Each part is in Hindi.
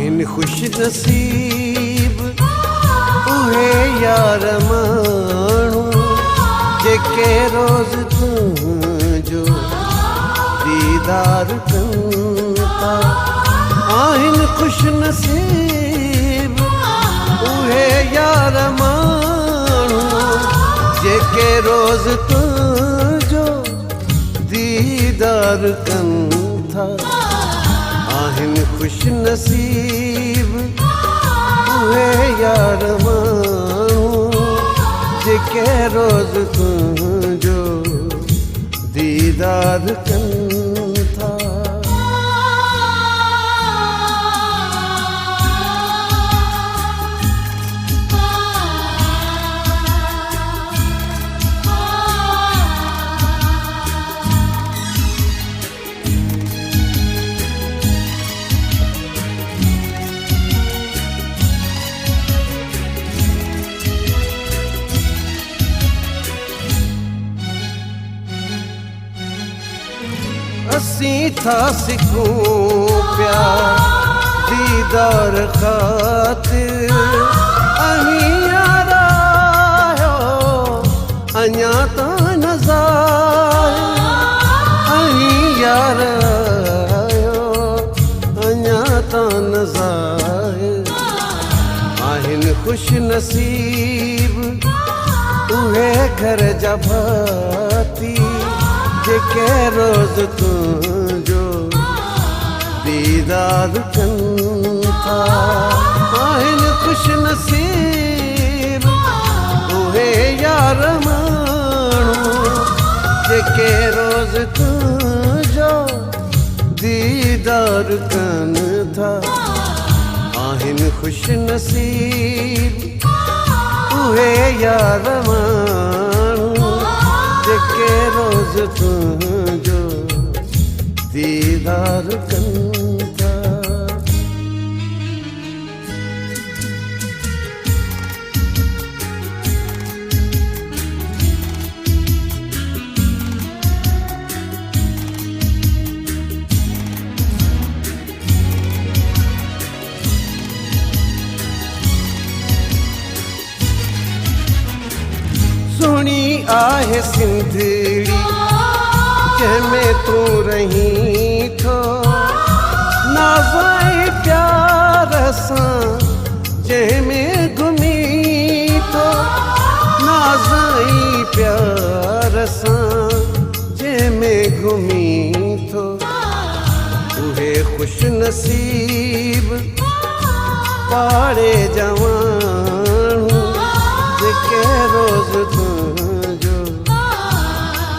आहिन खुश नसीब उहे यार माण्हू जेके रोज़ तुंहिंजो दीदार कनि था। आहिन खुश नसीब उहे यार माण्हू जेके रोज़ तुंहिंजो दीदार कनि था। आहिन खुश नसीब उहे यार माण्हू जेके रोज़ तुंहिंजो दीदार कनि था। असीं था सिखूं पिया दीदार ख़ातिर अहीं यार आहियो अञा तां न ज़ाहिर। अहीं यार आहियो अञा तां न ज़ाहिर। आहिन खुश नसीब उहे घर जा भाती जेके रोज़ तुंहिंजो दीदार कनि था। आहिन खुश नसीब उहे यार माण्हू जेके रोज़ तुंहिंजो दीदार कनि था। आहिन खुश नसीब उहे यार माण्हू जेके रोज़ तुंहिंजो दीदार कनि था। सोहणी आहे सिंधड़ी जंहिंमें तूं रहीं थो। नाज़ाई प्यार सां जंहिंमें घुमी थो। नाज़ाई प्यार सां जंहिंमें घुमी थो। उहे खुश नसीब पाड़े जवानू जेके रोज़ तुंहिंजो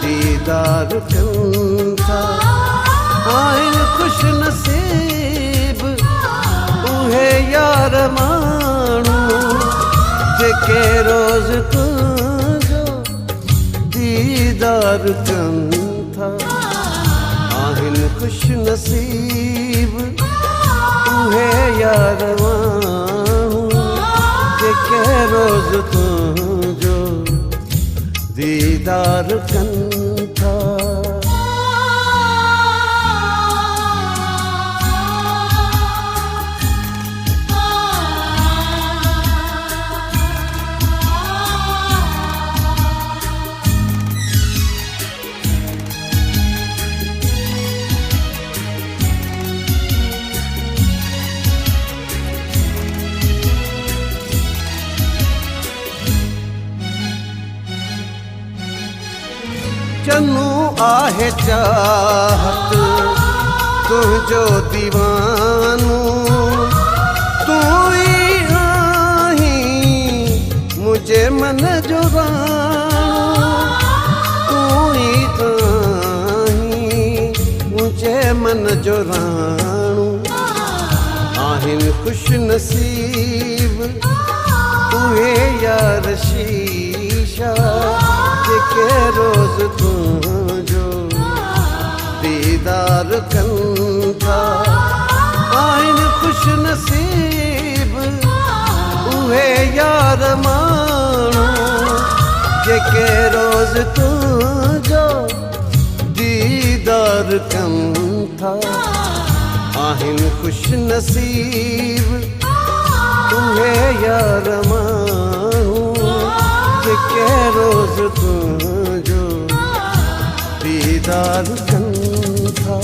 दीदार कनि था। आहिन खुश नसीब उहे यार माण्हू जेके रोज़ तुंहिंजो दीदार कनि था। आहिन खुश नसीब उहे यार माण्हू जेके रोज़ तुंहिंजो दीदार कनि था। चन्नू आहे चाहत तुंहिंजो दीवानू। तूं ई आहीं मुंहिंजे मन जो राणू। तूं ई आहीं मुंहिंजे मन जो राणू। आहिन खुश नसीब उहे यार शीशा जेके रोज़ तुंहिंजो दीदार कनि था। आहिन खुश नसीब उहे यार माण्हू जेके रोज़ तुंहिंजो दीदार कनि था। आहिन खुश नसीब तुम्हें यार मानू जेके रोज तुझो दीदार कन था।